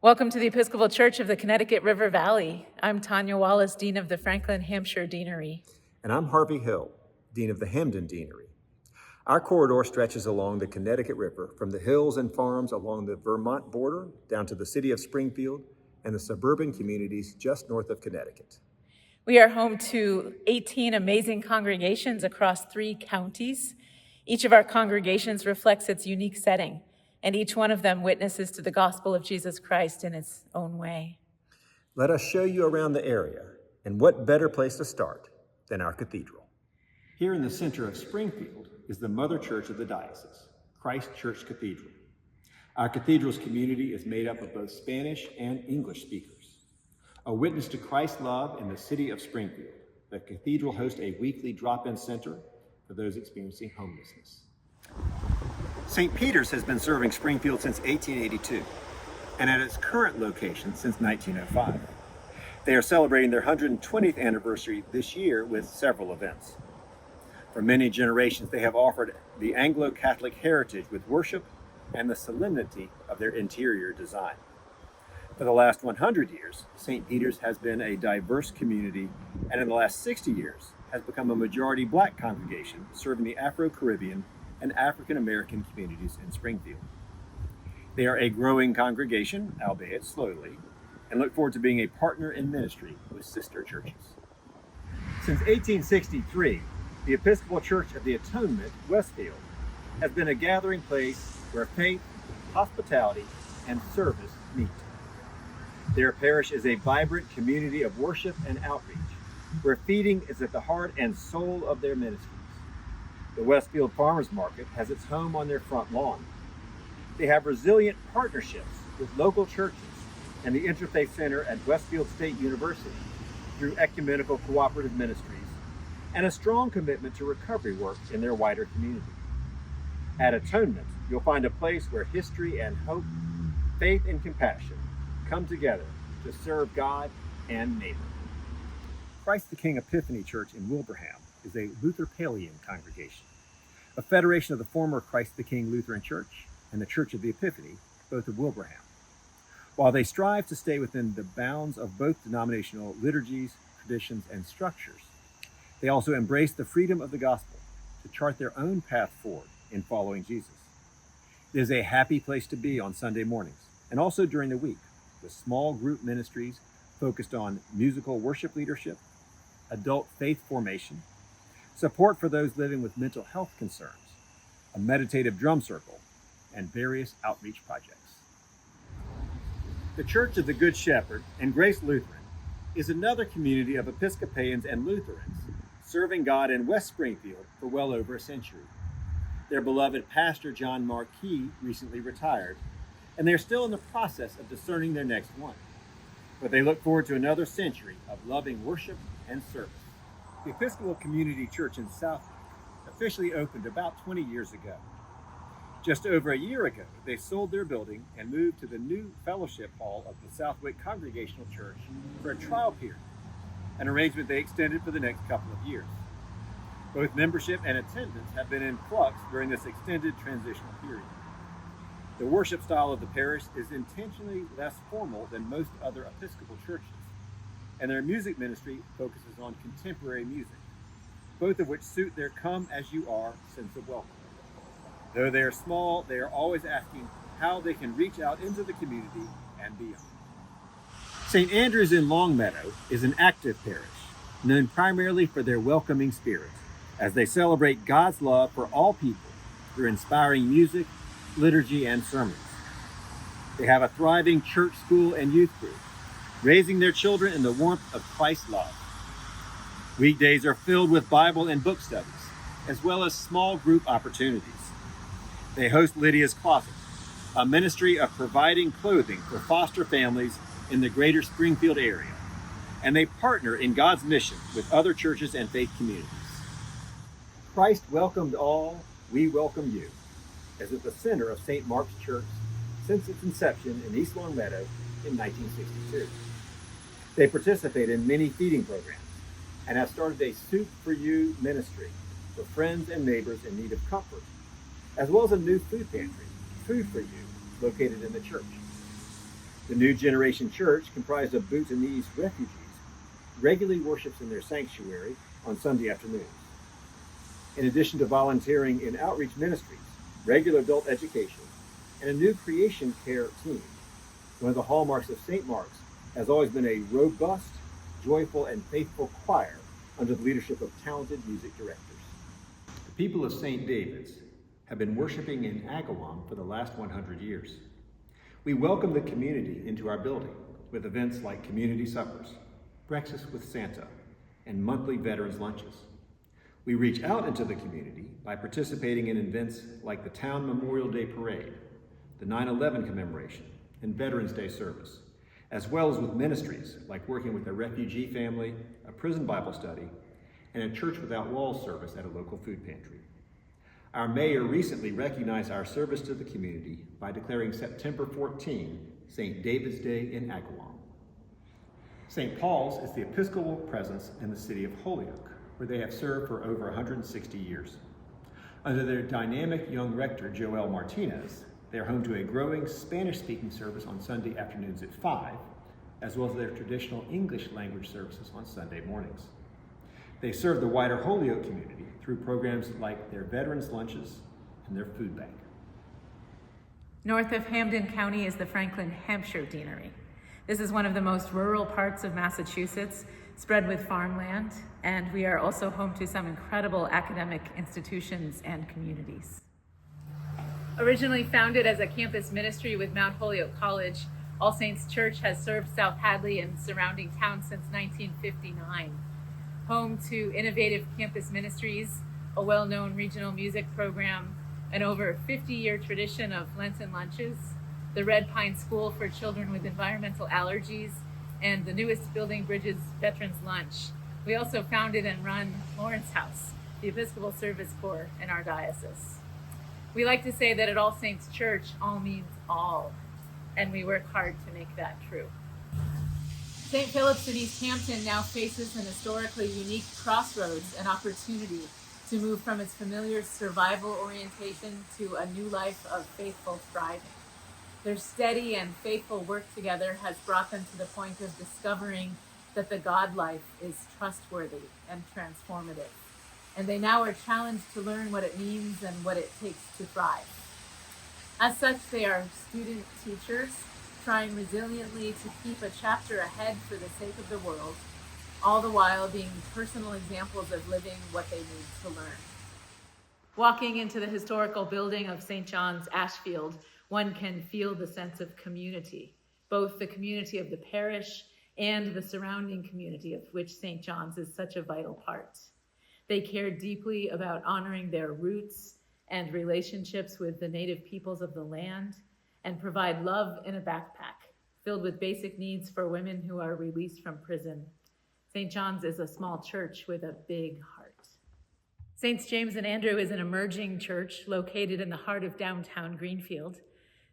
Welcome to the Episcopal Church of the Connecticut River Valley. I'm Tanya Wallace, Dean of the Franklin, Hampshire Deanery. And I'm Harvey Hill, Dean of the Hampden Deanery. Our corridor stretches along the Connecticut River from the hills and farms along the Vermont border down to the city of Springfield and the suburban communities just north of Connecticut. We are home to 18 amazing congregations across 3 counties. Each of our congregations reflects its unique setting, and each one of them witnesses to the gospel of Jesus Christ in its own way. Let us show you around the area, and what better place to start than our cathedral. Here in the center of Springfield is the mother church of the diocese, Christ Church Cathedral. Our cathedral's community is made up of both Spanish and English speakers. A witness to Christ's love in the city of Springfield, the cathedral hosts a weekly drop-in center for those experiencing homelessness. St. Peter's has been serving Springfield since 1882, and at its current location since 1905. They are celebrating their 120th anniversary this year with several events. For many generations, they have offered the Anglo-Catholic heritage with worship and the solemnity of their interior design. For the last 100 years, St. Peter's has been a diverse community, and in the last 60 years has become a majority Black congregation serving the Afro-Caribbean and African American communities in Springfield. They are a growing congregation, albeit slowly, and look forward to being a partner in ministry with sister churches. Since 1863, the Episcopal Church of the Atonement, Westfield, has been a gathering place where faith, hospitality, and service meet. Their parish is a vibrant community of worship and outreach, where feeding is at the heart and soul of their ministries. The Westfield Farmers Market has its home on their front lawn. They have resilient partnerships with local churches and the Interfaith Center at Westfield State University through ecumenical cooperative ministries and a strong commitment to recovery work in their wider community. At Atonement, you'll find a place where history and hope, faith and compassion come together to serve God and neighbor. Christ the King Epiphany Church in Wilbraham is a Luther Palian congregation, a federation of the former Christ the King Lutheran Church and the Church of the Epiphany, both of Wilbraham. While they strive to stay within the bounds of both denominational liturgies, traditions, and structures, they also embrace the freedom of the gospel to chart their own path forward in following Jesus. It is a happy place to be on Sunday mornings and also during the week, with small group ministries focused on musical worship leadership, adult faith formation, support for those living with mental health concerns, a meditative drum circle, and various outreach projects. The Church of the Good Shepherd and Grace Lutheran is another community of Episcopalians and Lutherans serving God in West Springfield for well over a century. Their beloved pastor, John Marquis, recently retired, and they're still in the process of discerning their next one. But they look forward to another century of loving worship and service. The Episcopal Community Church in Southwick officially opened about 20 years ago. Just over a year ago, they sold their building and moved to the new fellowship hall of the Southwick Congregational Church for a trial period, an arrangement they extended for the next couple of years. Both membership and attendance have been in flux during this extended transitional period. The worship style of the parish is intentionally less formal than most other Episcopal churches, and their music ministry focuses on contemporary music, both of which suit their come-as-you-are sense of welcome. Though they are small, they are always asking how they can reach out into the community and beyond. St. Andrew's in Longmeadow is an active parish, known primarily for their welcoming spirit, as they celebrate God's love for all people through inspiring music, liturgy, and sermons. They have a thriving church, school, and youth group, raising their children in the warmth of Christ's love. Weekdays are filled with Bible and book studies, as well as small group opportunities. They host Lydia's Closet, a ministry of providing clothing for foster families in the greater Springfield area, and they partner in God's mission with other churches and faith communities. Christ welcomed all, we welcome you, is at the center of St. Mark's Church since its inception in East Longmeadow in 1962. They participate in many feeding programs and have started a Soup for You ministry for friends and neighbors in need of comfort, as well as a new food pantry, Food for You, located in the church. The New Generation Church, comprised of boots and knees refugees, regularly worships in their sanctuary on Sunday afternoons. In addition to volunteering in outreach ministries, regular adult education, and a new creation care team, one of the hallmarks of St. Mark's has always been a robust, joyful, and faithful choir under the leadership of talented music directors. The people of St. David's have been worshiping in Agawam for the last 100 years. We welcome the community into our building with events like community suppers, breakfast with Santa, and monthly veterans lunches. We reach out into the community by participating in events like the Town Memorial Day Parade, the 9/11 commemoration, and Veterans Day service, as well as with ministries like working with a refugee family, a prison Bible study, and a Church Without Walls service at a local food pantry. Our mayor recently recognized our service to the community by declaring September 14 St. David's Day in Agawam. St. Paul's is the Episcopal presence in the city of Holyoke, where they have served for over 160 years. Under their dynamic young rector, Joel Martinez, they are home to a growing Spanish-speaking service on Sunday afternoons at 5, as well as their traditional English language services on Sunday mornings. They serve the wider Holyoke community through programs like their veterans lunches and their food bank. North of Hampden County is the Franklin, Hampshire deanery. This is one of the most rural parts of Massachusetts, spread with farmland, and we are also home to some incredible academic institutions and communities. Originally founded as a campus ministry with Mount Holyoke College, All Saints Church has served South Hadley and surrounding towns since 1959. Home to innovative campus ministries, a well-known regional music program, an over 50-year tradition of Lenten lunches, the Red Pine School for children with environmental allergies, and the newest Building Bridges Veterans Lunch. We also founded and run Lawrence House, the Episcopal Service Corps in our diocese. We like to say that at All Saints Church, all means all, and we work hard to make that true. St. Philip's in East Hampton now faces an historically unique crossroads and opportunity to move from its familiar survival orientation to a new life of faithful thriving. Their steady and faithful work together has brought them to the point of discovering that the God life is trustworthy and transformative. And they now are challenged to learn what it means and what it takes to thrive. As such, they are student teachers, trying resiliently to keep a chapter ahead for the sake of the world, all the while being personal examples of living what they need to learn. Walking into the historical building of St. John's, Ashfield, one can feel the sense of community, both the community of the parish and the surrounding community of which St. John's is such a vital part. They care deeply about honoring their roots and relationships with the native peoples of the land, and provide love in a backpack filled with basic needs for women who are released from prison. St. John's is a small church with a big heart. Saints James and Andrew is an emerging church located in the heart of downtown Greenfield.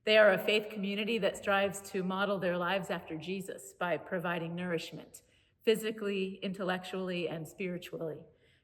They are a faith community that strives to model their lives after Jesus by providing nourishment, physically, intellectually, and spiritually,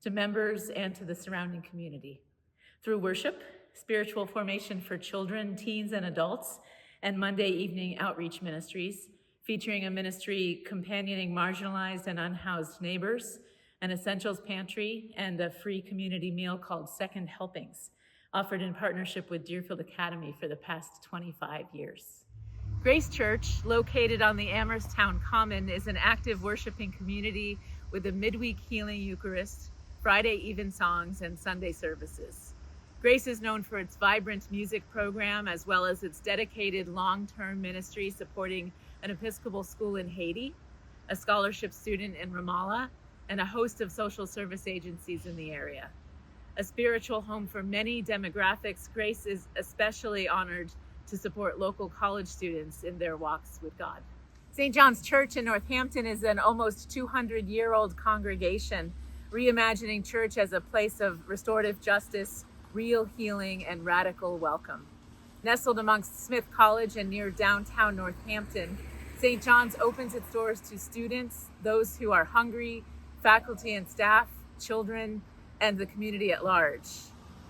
to members and to the surrounding community. Through worship, spiritual formation for children, teens, and adults, and Monday evening outreach ministries, featuring a ministry companioning marginalized and unhoused neighbors, an essentials pantry, and a free community meal called Second Helpings, offered in partnership with Deerfield Academy for the past 25 years. Grace Church, located on the Amherstown Common, is an active worshiping community with a midweek healing Eucharist, Friday evensongs, and Sunday services. Grace is known for its vibrant music program, as well as its dedicated long-term ministry supporting an Episcopal school in Haiti, a scholarship student in Ramallah, and a host of social service agencies in the area. A spiritual home for many demographics, Grace is especially honored to support local college students in their walks with God. St. John's Church in Northampton is an almost 200-year-old congregation, reimagining church as a place of restorative justice, real healing, and radical welcome. Nestled amongst Smith College and near downtown Northampton, St. John's opens its doors to students, those who are hungry, faculty and staff, children, and the community at large.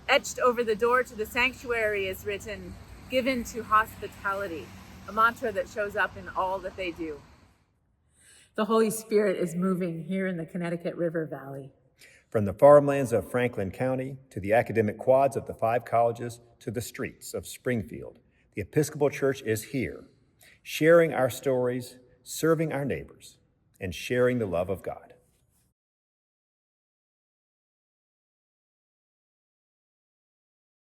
Etched over the door to the sanctuary is written, "Given to hospitality," a mantra that shows up in all that they do. The Holy Spirit is moving here in the Connecticut River Valley. From the farmlands of Franklin County to the academic quads of the 5 colleges to the streets of Springfield, the Episcopal Church is here, sharing our stories, serving our neighbors, and sharing the love of God.